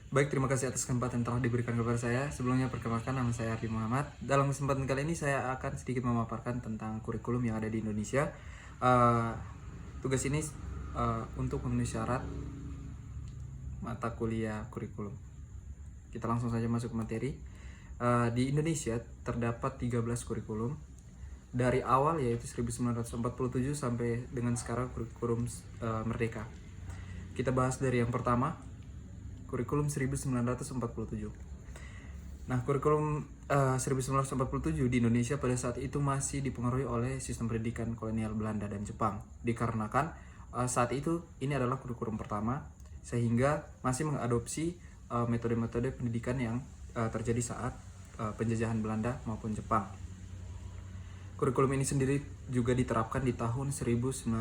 Baik, terima kasih atas kesempatan yang telah diberikan kepada saya. Sebelumnya perkenalkan, nama saya Ardi Muhammad. Dalam kesempatan kali ini saya akan sedikit memaparkan tentang kurikulum yang ada di Indonesia. Eh, Tugas ini untuk memenuhi syarat mata kuliah kurikulum. Kita langsung saja masuk ke materi. Di Indonesia terdapat 13 kurikulum. Dari awal yaitu 1947 sampai dengan sekarang kurikulum merdeka. Kita bahas dari yang pertama, kurikulum 1947. Nah, kurikulum 1947 di Indonesia pada saat itu masih dipengaruhi oleh sistem pendidikan kolonial Belanda dan Jepang. Dikarenakan saat itu ini adalah kurikulum pertama, sehingga masih mengadopsi metode-metode pendidikan yang terjadi saat penjajahan Belanda maupun Jepang. Kurikulum ini sendiri juga diterapkan di tahun 1950.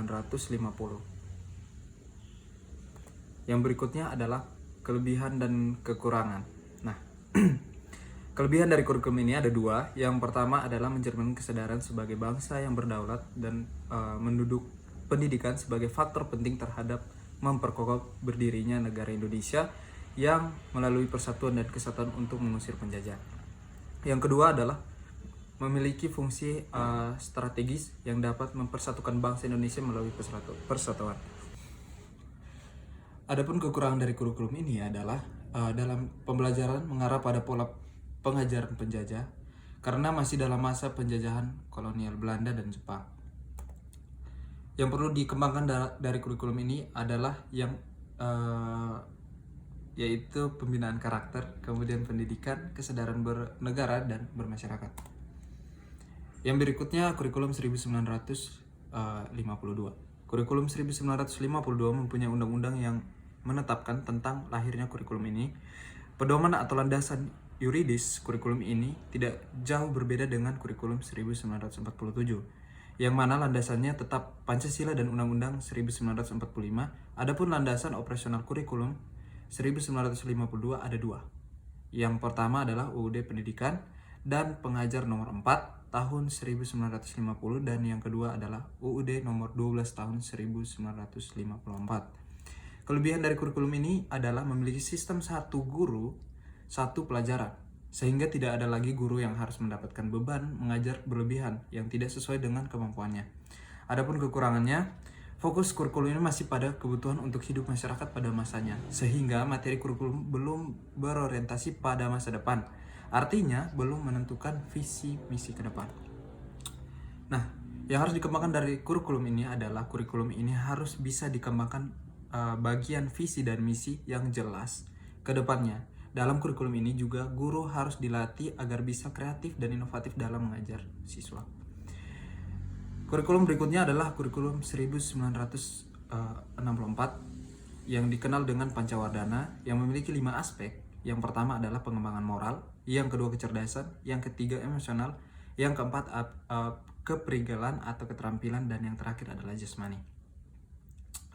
Yang berikutnya adalah kelebihan dan kekurangan. Nah, kelebihan dari kurikulum ini ada dua. Yang pertama adalah mencerminkan kesadaran sebagai bangsa yang berdaulat dan menduduk pendidikan sebagai faktor penting terhadap memperkokoh berdirinya negara Indonesia yang melalui persatuan dan kesatuan untuk mengusir penjajah. Yang kedua adalah memiliki fungsi strategis yang dapat mempersatukan bangsa Indonesia melalui persatuan. Adapun kekurangan dari kurikulum ini adalah dalam pembelajaran mengarah pada pola pengajaran penjajah karena masih dalam masa penjajahan kolonial Belanda dan Jepang. Yang perlu dikembangkan dari kurikulum ini adalah yang yaitu pembinaan karakter, kemudian pendidikan, kesadaran bernegara dan bermasyarakat. Yang berikutnya kurikulum 1952. Kurikulum 1952 mempunyai undang-undang yang menetapkan tentang lahirnya kurikulum ini. Pedoman atau landasan yuridis kurikulum ini tidak jauh berbeda dengan kurikulum 1947, yang mana landasannya tetap Pancasila dan Undang-Undang 1945. Adapun landasan operasional kurikulum 1952 ada dua. Yang pertama adalah UUD Pendidikan dan Pengajar nomor 4 tahun 1950 dan yang kedua adalah UUD nomor 12 tahun 1954. Kelebihan dari kurikulum ini adalah memiliki sistem satu guru, satu pelajaran, sehingga tidak ada lagi guru yang harus mendapatkan beban mengajar berlebihan yang tidak sesuai dengan kemampuannya. Adapun kekurangannya, fokus kurikulum ini masih pada kebutuhan untuk hidup masyarakat pada masanya, sehingga materi kurikulum belum berorientasi pada masa depan. Artinya, belum menentukan visi misi ke depan. Nah, yang harus dikembangkan dari kurikulum ini adalah kurikulum ini harus bisa dikembangkan bagian visi dan misi yang jelas ke depannya. Dalam kurikulum ini juga guru harus dilatih agar bisa kreatif dan inovatif dalam mengajar siswa. Kurikulum berikutnya adalah kurikulum 1964 yang dikenal dengan Pancawardhana yang memiliki 5 aspek. Yang pertama adalah pengembangan moral, yang kedua kecerdasan, yang ketiga emosional, yang keempat keprigelan atau keterampilan, dan yang terakhir adalah jasmani.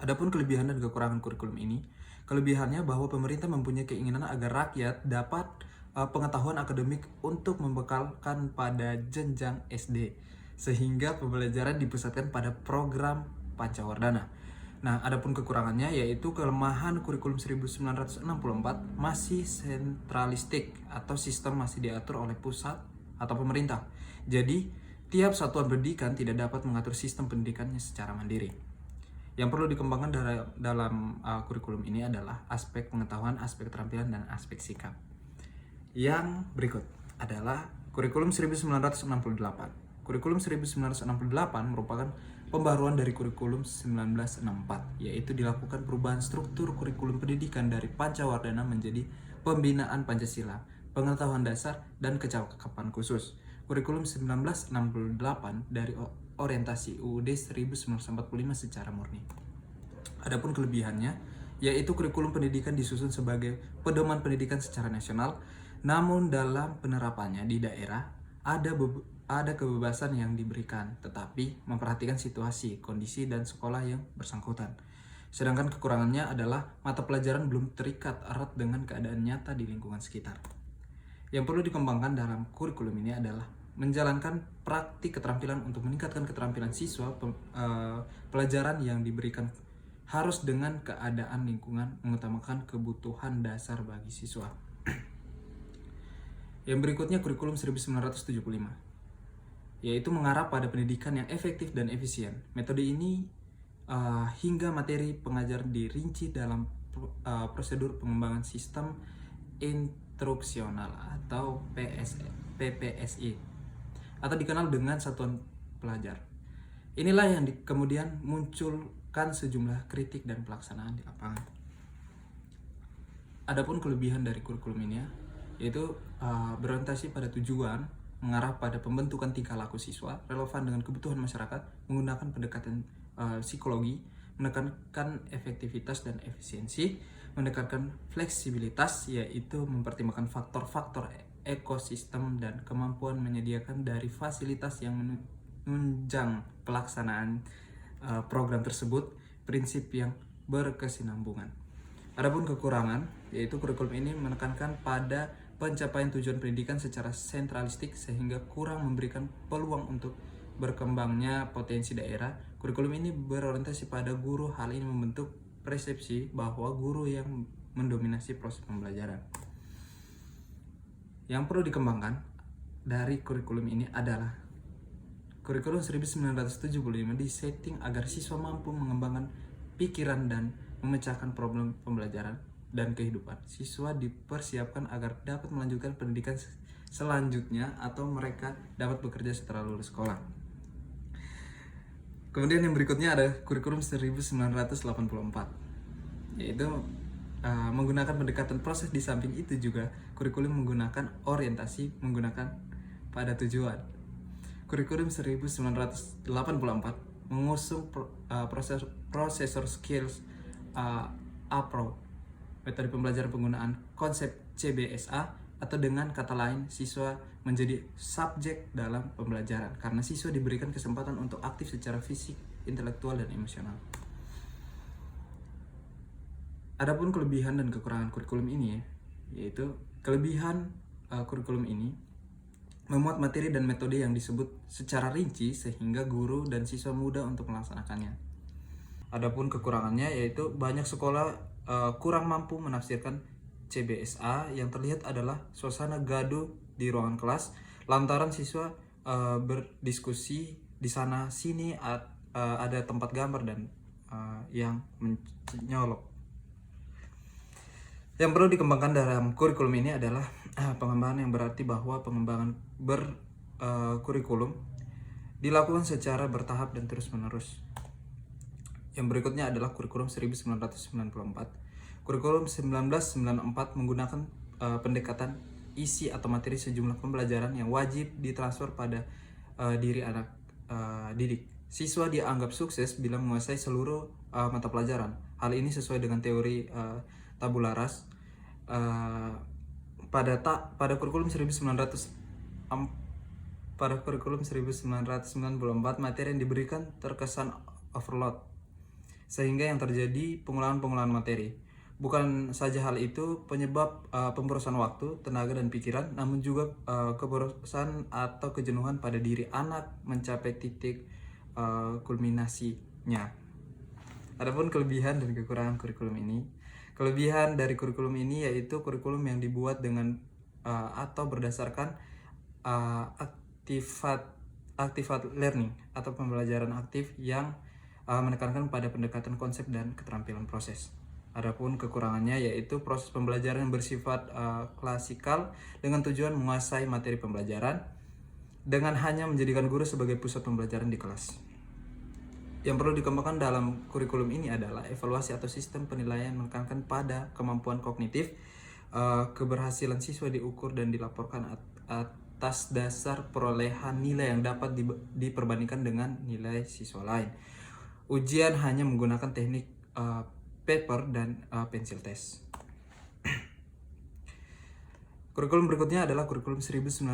Adapun kelebihan dan kekurangan kurikulum ini, kelebihannya bahwa pemerintah mempunyai keinginan agar rakyat dapat pengetahuan akademik untuk membekalkan pada jenjang SD, sehingga pembelajaran dipusatkan pada program Pancawardhana. Nah, adapun kekurangannya yaitu kelemahan kurikulum 1964 masih sentralistik atau sistem masih diatur oleh pusat atau pemerintah. Jadi, tiap satuan pendidikan tidak dapat mengatur sistem pendidikannya secara mandiri. Yang perlu dikembangkan dalam kurikulum ini adalah aspek pengetahuan, aspek keterampilan, dan aspek sikap. Yang berikut adalah kurikulum 1968. Kurikulum 1968 merupakan pembaruan dari kurikulum 1964, yaitu dilakukan perubahan struktur kurikulum pendidikan dari Pancawardhana menjadi pembinaan Pancasila, pengetahuan dasar, dan kecakapan khusus. Kurikulum 1968 dari orientasi UUD 1945 secara murni. Adapun kelebihannya, yaitu kurikulum pendidikan disusun sebagai pedoman pendidikan secara nasional, namun dalam penerapannya di daerah ada kebebasan yang diberikan, tetapi memperhatikan situasi, kondisi, dan sekolah yang bersangkutan. Sedangkan kekurangannya adalah mata pelajaran belum terikat erat dengan keadaan nyata di lingkungan sekitar. Yang perlu dikembangkan dalam kurikulum ini adalah menjalankan praktik keterampilan untuk meningkatkan keterampilan siswa, pelajaran yang diberikan harus dengan keadaan lingkungan mengutamakan kebutuhan dasar bagi siswa. Yang berikutnya kurikulum 1975, yaitu mengarah pada pendidikan yang efektif dan efisien. Metode ini hingga materi pengajar dirinci dalam prosedur pengembangan sistem instruksional atau PPSI, atau dikenal dengan satuan pelajar. Inilah yang kemudian munculkan sejumlah kritik dan pelaksanaan di lapangan. Adapun kelebihan dari kurikulum ini yaitu berorientasi pada tujuan, mengarah pada pembentukan tingkah laku siswa, relevan dengan kebutuhan masyarakat, menggunakan pendekatan psikologi, menekankan efektivitas dan efisiensi, menekankan fleksibilitas, yaitu mempertimbangkan faktor-faktor ekosistem dan kemampuan menyediakan dari fasilitas yang menunjang pelaksanaan program tersebut, prinsip yang berkesinambungan. Adapun kekurangan, yaitu kurikulum ini menekankan pada pencapaian tujuan pendidikan secara sentralistik sehingga kurang memberikan peluang untuk berkembangnya potensi daerah. Kurikulum ini berorientasi pada guru, hal ini membentuk persepsi bahwa guru yang mendominasi proses pembelajaran. Yang perlu dikembangkan dari kurikulum ini adalah kurikulum 1975 disetting agar siswa mampu mengembangkan pikiran dan memecahkan problem pembelajaran dan kehidupan. Siswa dipersiapkan agar dapat melanjutkan pendidikan selanjutnya atau mereka dapat bekerja setelah lulus sekolah. Kemudian yang berikutnya ada kurikulum 1984, yaitu menggunakan pendekatan proses. Di samping itu juga kurikulum menggunakan orientasi menggunakan pada tujuan. Kurikulum 1984 mengusung processor skills approach, metode pembelajaran penggunaan konsep CBSA, atau dengan kata lain siswa menjadi subjek dalam pembelajaran karena siswa diberikan kesempatan untuk aktif secara fisik, intelektual, dan emosional. Adapun kelebihan dan kekurangan kurikulum ini yaitu kelebihan kurikulum ini memuat materi dan metode yang disebut secara rinci sehingga guru dan siswa mudah untuk melaksanakannya. Adapun kekurangannya yaitu banyak sekolah kurang mampu menafsirkan CBSA, yang terlihat adalah suasana gaduh di ruangan kelas lantaran siswa berdiskusi di sana sini, ada tempat gambar dan yang menyolok. Yang perlu dikembangkan dalam kurikulum ini adalah pengembangan, yang berarti bahwa pengembangan kurikulum dilakukan secara bertahap dan terus-menerus. Yang berikutnya adalah kurikulum 1994. Kurikulum 1994 menggunakan pendekatan isi atau materi sejumlah pembelajaran yang wajib ditransfer pada diri anak didik. Siswa dianggap sukses bila menguasai seluruh mata pelajaran. Hal ini sesuai dengan teori tabula rasa. Pada kurikulum 1994 materi yang diberikan terkesan overload, sehingga yang terjadi pengulangan materi. Bukan saja hal itu penyebab pemborosan waktu, tenaga, dan pikiran, namun juga keborosan atau kejenuhan pada diri anak mencapai titik kulminasinya. Adapun kelebihan dan kekurangan kurikulum ini. Kelebihan dari kurikulum ini yaitu kurikulum yang dibuat dengan atau berdasarkan active learning atau pembelajaran aktif yang menekankan pada pendekatan konsep dan keterampilan proses. Adapun kekurangannya yaitu proses pembelajaran yang bersifat klasikal dengan tujuan menguasai materi pembelajaran dengan hanya menjadikan guru sebagai pusat pembelajaran di kelas. Yang perlu dikembangkan dalam kurikulum ini adalah evaluasi atau sistem penilaian menekankan pada kemampuan kognitif. Keberhasilan siswa diukur dan dilaporkan atas dasar perolehan nilai yang dapat diperbandingkan dengan nilai siswa lain. Ujian hanya menggunakan teknik paper dan pensil test. Kurikulum berikutnya adalah kurikulum 1999.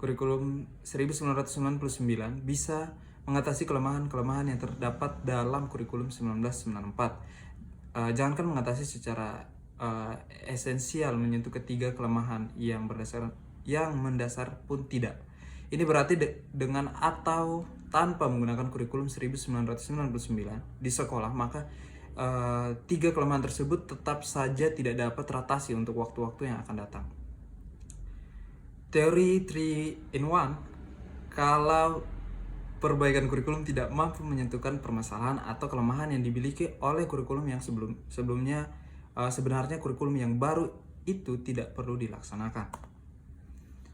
Kurikulum 1999 bisa mengatasi kelemahan-kelemahan yang terdapat dalam kurikulum 1994. Jangankan mengatasi secara esensial, menyentuh ketiga kelemahan yang mendasar pun tidak. Ini berarti dengan atau tanpa menggunakan kurikulum 1999 di sekolah, maka tiga kelemahan tersebut tetap saja tidak dapat teratasi untuk waktu-waktu yang akan datang. Teori 3 in 1, kalau perbaikan kurikulum tidak mampu menyentuhkan permasalahan atau kelemahan yang dimiliki oleh kurikulum yang sebelumnya, sebenarnya kurikulum yang baru itu tidak perlu dilaksanakan.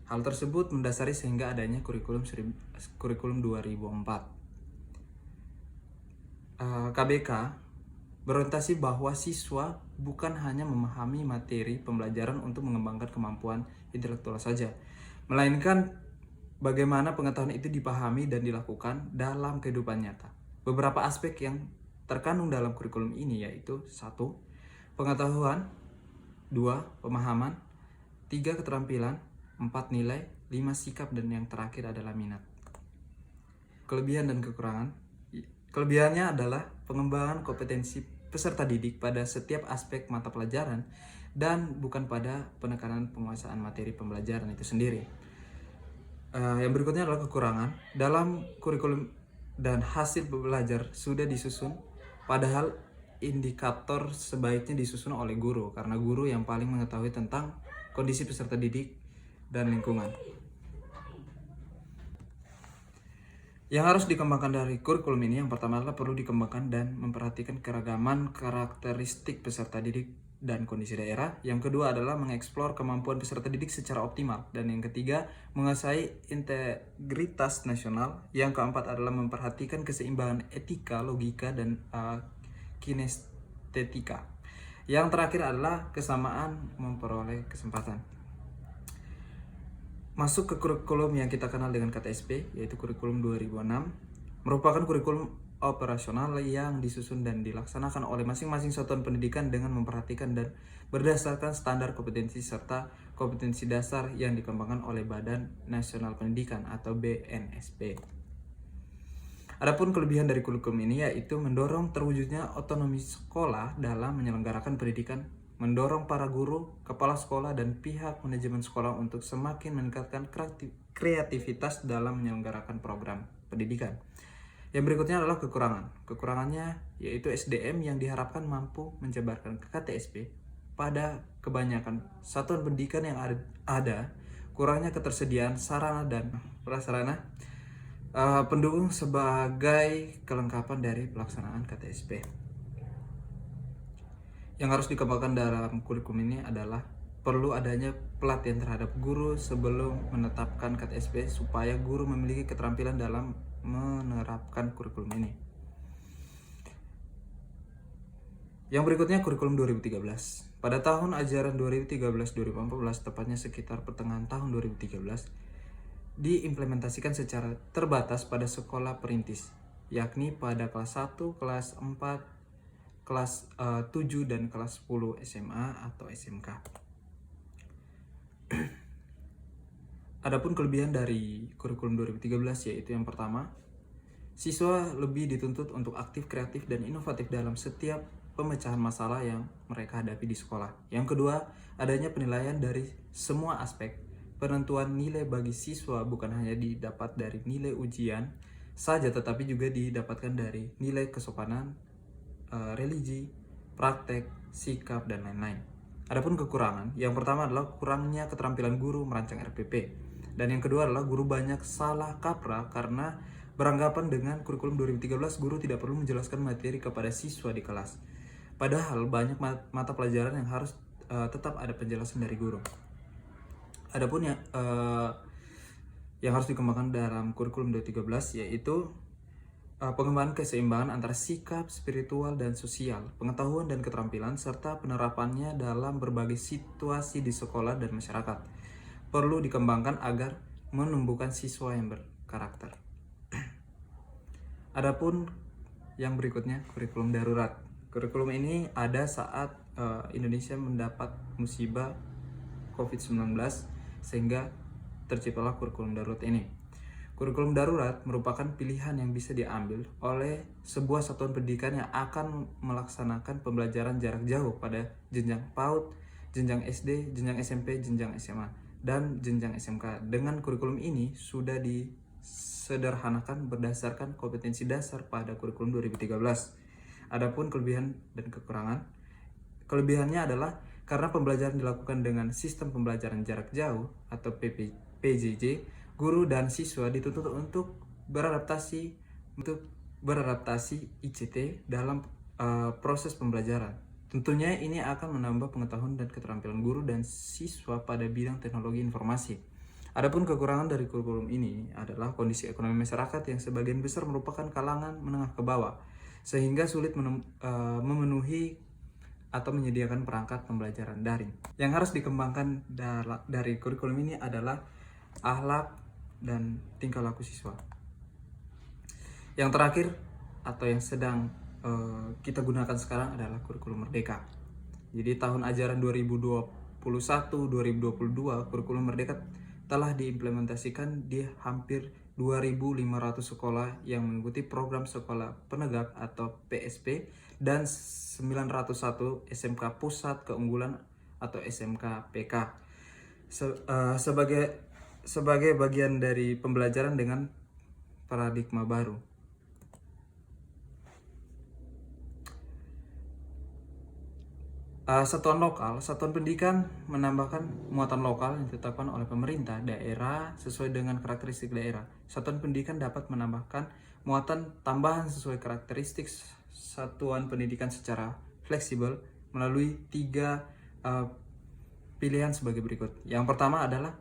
Hal tersebut mendasari sehingga adanya kurikulum 2004. KBK berorientasi bahwa siswa bukan hanya memahami materi pembelajaran untuk mengembangkan kemampuan intelektual saja, melainkan bagaimana pengetahuan itu dipahami dan dilakukan dalam kehidupan nyata. Beberapa aspek yang terkandung dalam kurikulum ini yaitu 1. Pengetahuan, 2. Pemahaman, 3. Keterampilan, 4. Nilai, 5. Sikap, dan yang terakhir adalah minat. Kelebihan dan kekurangan. Kelebihannya adalah pengembangan kompetensi peserta didik pada setiap aspek mata pelajaran dan bukan pada penekanan penguasaan materi pembelajaran itu sendiri. Yang berikutnya adalah kekurangan. Dalam kurikulum dan hasil belajar sudah disusun, padahal indikator sebaiknya disusun oleh guru, karena guru yang paling mengetahui tentang kondisi peserta didik dan lingkungan. Yang harus dikembangkan dari kurikulum ini, yang pertama adalah perlu dikembangkan dan memperhatikan keragaman karakteristik peserta didik dan kondisi daerah. Yang kedua adalah mengeksplor kemampuan peserta didik secara optimal. Dan yang ketiga, menguasai integritas nasional. Yang keempat adalah memperhatikan keseimbangan etika, logika, dan kinestetika. Yang terakhir adalah kesamaan memperoleh kesempatan. Masuk ke kurikulum yang kita kenal dengan KTSP, yaitu kurikulum 2006, merupakan kurikulum operasional yang disusun dan dilaksanakan oleh masing-masing satuan pendidikan dengan memperhatikan dan berdasarkan standar kompetensi serta kompetensi dasar yang dikembangkan oleh Badan Nasional Pendidikan atau BNSP. Adapun kelebihan dari kurikulum ini yaitu mendorong terwujudnya otonomi sekolah dalam menyelenggarakan pendidikan, mendorong para guru, kepala sekolah, dan pihak manajemen sekolah untuk semakin meningkatkan kreativitas dalam menyelenggarakan program pendidikan. Yang berikutnya adalah kekurangan. Kekurangannya yaitu SDM yang diharapkan mampu menjabarkan ke KTSP pada kebanyakan satuan pendidikan yang ada, kurangnya ketersediaan sarana dan prasarana pendukung sebagai kelengkapan dari pelaksanaan KTSP. Yang harus dikembangkan dalam kurikulum ini adalah perlu adanya pelatihan terhadap guru sebelum menetapkan KTSP supaya guru memiliki keterampilan dalam menerapkan kurikulum ini. Yang berikutnya kurikulum 2013. Pada tahun ajaran 2013-2014, tepatnya sekitar pertengahan tahun 2013, diimplementasikan secara terbatas pada sekolah perintis, yakni pada kelas 1, kelas 4, kelas 7 dan kelas 10 SMA atau SMK. Adapun kelebihan dari kurikulum 2013 yaitu yang pertama, siswa lebih dituntut untuk aktif, kreatif, dan inovatif dalam setiap pemecahan masalah yang mereka hadapi di sekolah. Yang kedua, adanya penilaian dari semua aspek. Penentuan nilai bagi siswa bukan hanya didapat dari nilai ujian saja, tetapi juga didapatkan dari nilai kesopanan, religi, praktek, sikap, dan lain-lain. Adapun kekurangan, yang pertama adalah kurangnya keterampilan guru merancang RPP. Dan yang kedua adalah guru banyak salah kaprah karena beranggapan dengan kurikulum 2013 guru tidak perlu menjelaskan materi kepada siswa di kelas. Padahal banyak mata pelajaran yang harus tetap ada penjelasan dari guru. Adapun yang harus dikembangkan dalam kurikulum 2013 yaitu pengembangan keseimbangan antara sikap, spiritual, dan sosial, pengetahuan dan keterampilan, serta penerapannya dalam berbagai situasi di sekolah dan masyarakat. Perlu dikembangkan agar menumbuhkan siswa yang berkarakter. Adapun yang berikutnya, kurikulum darurat. Kurikulum ini ada saat Indonesia mendapat musibah COVID-19 sehingga terciptalah kurikulum darurat ini. Kurikulum darurat merupakan pilihan yang bisa diambil oleh sebuah satuan pendidikan yang akan melaksanakan pembelajaran jarak jauh pada jenjang PAUD, jenjang SD, jenjang SMP, jenjang SMA, dan jenjang SMK. Dengan kurikulum ini sudah disederhanakan berdasarkan kompetensi dasar pada kurikulum 2013. Adapun kelebihan dan kekurangan, kelebihannya adalah karena pembelajaran dilakukan dengan sistem pembelajaran jarak jauh atau PJJ, guru dan siswa dituntut untuk beradaptasi ICT dalam proses pembelajaran. Tentunya ini akan menambah pengetahuan dan keterampilan guru dan siswa pada bidang teknologi informasi. Adapun kekurangan dari kurikulum ini adalah kondisi ekonomi masyarakat yang sebagian besar merupakan kalangan menengah ke bawah, sehingga sulit memenuhi atau menyediakan perangkat pembelajaran daring. Yang harus dikembangkan dari kurikulum ini adalah akhlak dan tingkah laku siswa. Yang terakhir atau yang sedang kita gunakan sekarang adalah kurikulum Merdeka. Jadi tahun ajaran 2021-2022 kurikulum Merdeka telah diimplementasikan di hampir 2.500 sekolah yang mengikuti program sekolah penegak atau PSP dan 901 SMK Pusat Keunggulan atau SMK PK sebagai bagian dari pembelajaran dengan paradigma baru. Satuan pendidikan menambahkan muatan lokal yang ditetapkan oleh pemerintah daerah sesuai dengan karakteristik daerah. Satuan pendidikan dapat menambahkan muatan tambahan sesuai karakteristik satuan pendidikan secara fleksibel melalui 3 pilihan sebagai berikut. Yang pertama adalah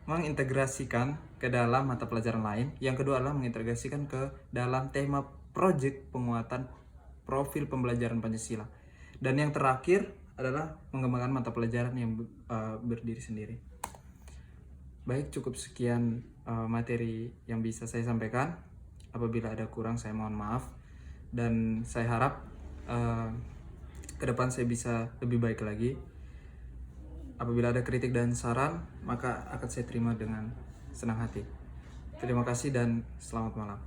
mengintegrasikan ke dalam mata pelajaran lain. Yang kedua adalah mengintegrasikan ke dalam tema proyek penguatan profil pembelajaran Pancasila. Dan yang terakhir adalah mengembangkan mata pelajaran yang berdiri sendiri. Baik, cukup sekian materi yang bisa saya sampaikan. Apabila ada kurang, saya mohon maaf. Dan saya harap ke depan saya bisa lebih baik lagi. Apabila ada kritik dan saran, maka akan saya terima dengan senang hati. Terima kasih dan selamat malam.